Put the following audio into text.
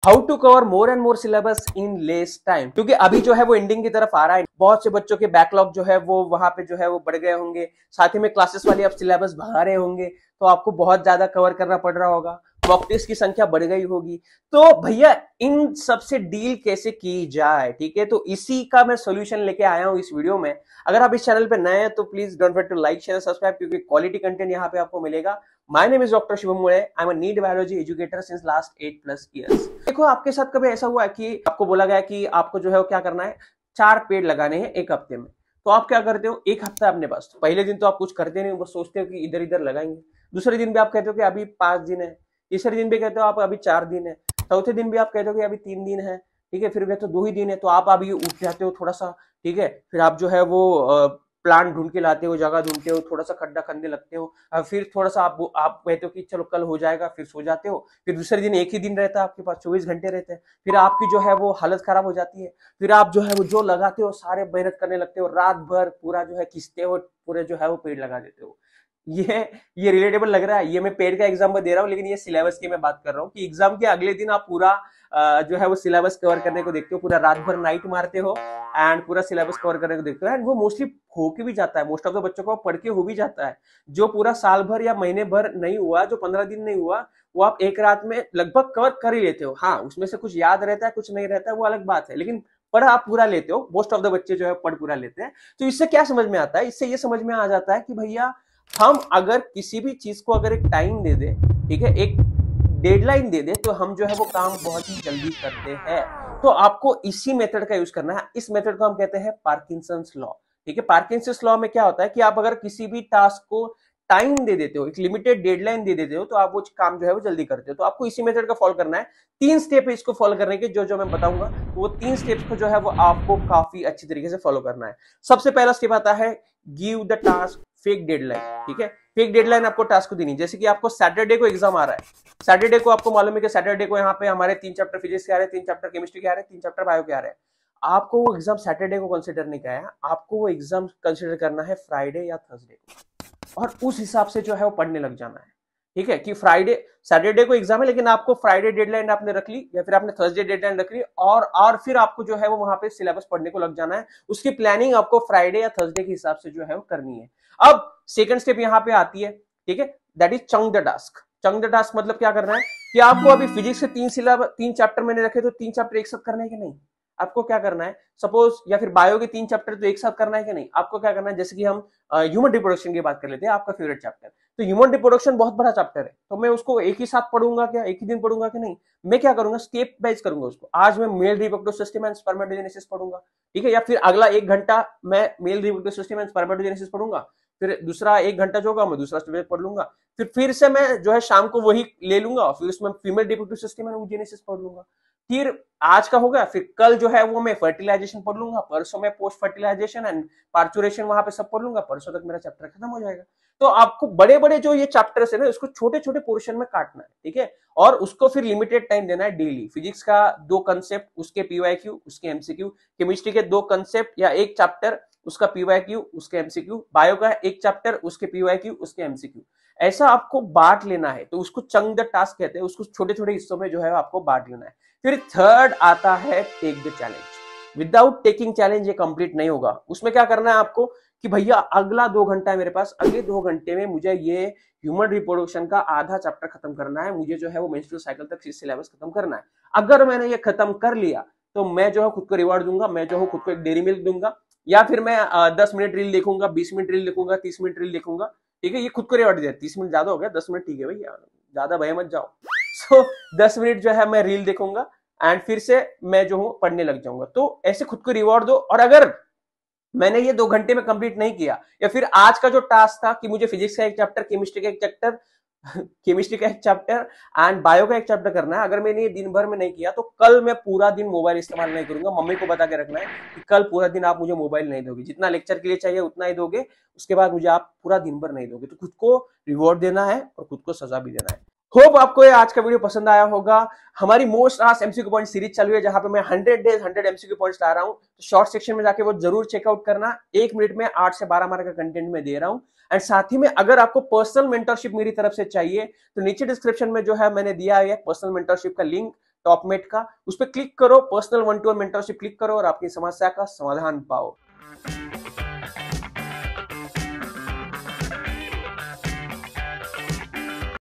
How to cover more and more syllabus in less time, क्योंकि अभी जो है वो एंडिंग की तरफ आ रहा है। बहुत से बच्चों के बैकलॉग जो है वो वहां पे जो है वो बढ़ गए होंगे। साथ ही में क्लासेस वाले अब सिलेबस बढ़ा रहे होंगे, तो आपको बहुत ज्यादा कवर करना पड़ रहा होगा। मॉक टेस्ट की संख्या बढ़ गई होगी। तो भैया इन सबसे डील कैसे की जाए, ठीक है, तो इसी का मैं सोल्यूशन लेके आया हूं इस वीडियो में। अगर आप इस चैनल पे नए हैं तो please don't forget to like share subscribe, क्योंकि क्वालिटी कंटेंट यहाँ पे आपको मिलेगा। My name is Dr. Shivam Mule. I'm a NEET biology educator since last 8+ years. देखो आपके साथ कभी ऐसा हुआ है कि आपको बोला गया कि आपको जो है वो क्या करना है, 4 पेड़ लगाने हैं एक हफ्ते में। तो आप क्या करते हो, एक हफ्ता अपने पास, तो पहले दिन तो आप कुछ करते नहीं, बस सोचते हो कि इधर इधर लगाएंगे। दूसरे दिन भी आप कहते हो कि अभी 5 दिन है। तीसरे दिन भी कहते हो आप अभी 4 दिन है। चौथे दिन भी आप कहते हो कि अभी 3 दिन है। ठीक है, फिर कहते हो 2 ही दिन है, तो आप अभी उठ जाते हो थोड़ा सा। ठीक है, फिर आप जो है वो प्लांट ढूंढ के लाते हो, जगह ढूंढते हो, थोड़ा सा खड्डा खनने लगते हो। फिर थोड़ा सा आप कहते हो कि चलो कल हो जाएगा, फिर सो जाते हो। फिर दूसरे दिन एक ही दिन रहता है आपके पास, 24 घंटे रहते हैं। फिर आपकी जो है वो हालत खराब हो जाती है। फिर आप जो है वो जो लगाते हो सारे मेहनत करने लगते हो, रात भर पूरा जो है खींचते हो, पूरे जो है वो पेड़ लगा देते हो। ये ये रिलेटेबल लग रहा है, ये मैं पेड़ का एग्जाम्पल दे रहा हूँ, लेकिन ये सिलेबस की मैं बात कर रहा हूँ कि एग्जाम के अगले दिन आप पूरा जो है वो सिलेबस कवर करने को देखते हो, पूरा रात भर नाइट मारते हो एंड पूरा सिलेबस कवर करने को देखते हो। एंड वो मोस्टली हो के भी जाता है, मोस्ट ऑफ द बच्चों को पढ़ के हो भी जाता है। जो पूरा साल भर या महीने भर नहीं हुआ, जो 15 दिन नहीं हुआ, वो आप एक रात में लगभग कवर कर ही लेते हो। हाँ, उसमें से कुछ याद रहता है, कुछ नहीं रहता है, वो अलग बात है, लेकिन पढ़ आप पूरा लेते हो। मोस्ट ऑफ द बच्चे जो है पढ़ पूरा लेते हैं। तो इससे क्या समझ में आता है, इससे ये समझ में आ जाता है कि भैया हम अगर किसी भी चीज को अगर एक टाइम दे दे, ठीक है, एक डेडलाइन दे दे, तो हम जो है वो काम बहुत ही जल्दी करते हैं। तो आपको इसी मेथड का यूज करना है। इस मेथड को हम कहते हैं पार्किंसंस लॉ। ठीक है, पार्किंसंस लॉ में क्या होता है कि आप अगर किसी भी टास्क को टाइम दे देते हो, एक लिमिटेड डेडलाइन दे देते हो, तो आप वो काम जो है वो जल्दी करते हो। तो आपको इसी मेथड का फॉलो करना है। 3 स्टेप है इसको फॉलो करने के, जो जो मैं बताऊंगा, तो वो 3 स्टेप्स को जो है वो आपको काफी अच्छी तरीके से फॉलो करना है। सबसे पहला स्टेप आता है give the task fake deadline. ठीक है, फेक डेडलाइन आपको टास्क को देनी, जैसे कि आपको सैटरडे को एग्जाम आ रहा है। सैटरडे को आपको मालूम है कि सैटरडे को यहाँ पे हमारे 3 चैप्टर फिजिक्स के आ रहे हैं, 3 चैप्टर केमिस्ट्री के आ रहे हैं, 3 चैप्टर बायो के आ रहे हैं। आपको वो एग्जाम सैटरडे को कंसिडर नहीं किया है, आपको वो एग्जाम कंसिडर करना है फ्राइडे या थर्सडे को, और उस हिसाब से जो है वो पढ़ने लग जाना है। ठीक है, कि फ्राइडे सैटरडे को एग्जाम है, लेकिन आपको फ्राइडे डेडलाइन आपने रख ली या फिर आपने थर्सडे डेडलाइन रख ली, और फिर आपको जो है वो वहां पे सिलेबस पढ़ने को लग जाना है। उसकी प्लानिंग आपको फ्राइडे या थर्सडे के हिसाब से जो है वो करनी है। अब सेकंड स्टेप यहाँ पे आती है, ठीक है, that is chunk the task. Chunk the task मतलब क्या करना है कि आपको अभी फिजिक्स से 3 चैप्टर मैंने रखे, तो 3 चैप्टर एक साथ करने के नहीं, आपको क्या करना है सपोज, या फिर बायो के 3 चैप्टर तो एक साथ करना है कि नहीं, आपको क्या करना है, जैसे कि हम ह्यूमन रिप्रोडक्शन की बात कर लेते हैं, आपका फेवरेट चैप्टर। तो ह्यूमन रिप्रोडक्शन बहुत बड़ा चैप्टर है, तो मैं उसको एक ही साथ पढ़ूंगा क्या, एक ही दिन पढ़ूंगा कि नहीं, मैं क्या करूंगा, स्टेप वाइज करूंगा उसको। आज मैं male reproductive system and spermatogenesis पढ़ूंगा, ठीक है, या फिर अगला 1 घंटा मैं male reproductive system and spermatogenesis पढ़ूंगा। फिर दूसरा 1 घंटा जो होगा मैं दूसरा स्टेप पढ़ लूंगा। फिर से मैं जो है शाम को वही ले लूंगा, फिर उसमें female reproductive system and genesis पढ़ लूंगा। फिर आज का हो गया, फिर कल जो है वो मैं फर्टिलाइजेशन पढ़ लूंगा, परसों में पोस्ट फर्टिलाइजेशन एंड पार्चुरेशन वहां पे सब पढ़ लूंगा, परसों तक मेरा चैप्टर खत्म हो जाएगा। तो आपको बड़े बड़े जो ये चैप्टर्स है ना, इसको छोटे छोटे पोर्शन में काटना है, ठीक है, और उसको फिर लिमिटेड टाइम देना है डेली। फिजिक्स का 2 कंसेप्ट, उसके पीवाईक्यू, उसके एमसीक्यू। केमिस्ट्री के 2 कंसेप्ट या 1 चैप्टर, उसका पीवाईक्यू, उसके एमसीक्यू। बायो का 1 चैप्टर, उसके पीवाईक्यू, उसके एमसीक्यू। ऐसा आपको बांट लेना है, तो उसको चंक द टास्क कहते हैं, उसको छोटे छोटे हिस्सों में जो है आपको बांट लेना है। फिर थर्ड आता है take the challenge. Without taking challenge ये कंप्लीट नहीं होगा। उसमें क्या करना है आपको कि भैया अगला 2 घंटा है मेरे पास, अगले 2 घंटे में मुझे ये ह्यूमन रिप्रोडक्शन का आधा चैप्टर खत्म करना है, मुझे जो है वो मेंस्ट्रुअल साइकिल तक सिलेबस खत्म करना है। अगर मैंने ये खत्म कर लिया तो मैं जो है खुद को रिवॉर्ड दूंगा, मैं जो है खुद को एक डेयरी मिल्क दूंगा, या फिर मैं 10 मिनट रील देखूंगा, 20 मिनट रील देखूंगा, 30 मिनट रील देखूंगा। ठीक है, ये खुद को रिवॉर्ड दिया। 30 मिनट ज्यादा हो गया, 10 मिनट ठीक है भैया, ज्यादा भय मत जाओ। सो 10 मिनट जो है मैं रील देखूंगा एंड फिर से मैं जो हूं पढ़ने लग जाऊंगा। तो ऐसे खुद को रिवॉर्ड दो। और अगर मैंने ये 2 घंटे में कंप्लीट नहीं किया, या फिर आज का जो टास्क था कि मुझे फिजिक्स का 1 चैप्टर, केमिस्ट्री का 1 चैप्टर केमिस्ट्री का 1 चैप्टर एंड बायो का 1 चैप्टर करना है, अगर मैंने ये दिन भर में नहीं किया, तो कल मैं पूरा दिन मोबाइल इस्तेमाल नहीं करूंगा। मम्मी को बता के रखना है कि कल पूरा दिन आप मुझे मोबाइल नहीं दोगे, जितना लेक्चर के लिए चाहिए उतना ही दोगे, उसके बाद मुझे आप पूरा दिन भर नहीं दोगे। तो खुद को रिवॉर्ड देना है और खुद को सजा भी देना है। होप आपको ये आज का वीडियो पसंद आया होगा। हमारी most asked MCQ point series चल रही है, जहां पे मैं 100 डेज 100 एमसीक्यू पॉइंट्स ला रहा हूं। तो शॉर्ट सेक्शन में जाके वो जरूर चेकआउट करना। 1 मिनट में 8 से 12 मार्क का कंटेंट में दे रहा हूं। एंड साथ ही में अगर आपको पर्सनल मेंटरशिप मेरी तरफ से चाहिए, तो नीचे डिस्क्रिप्शन में जो है मैंने दिया है पर्सनल मेंटरशिप का लिंक। टॉपमेट का, उस पर क्लिक करो, पर्सनल 1-to-1 मेंटरशिप क्लिक करो और अपनी समस्या का समाधान पाओ।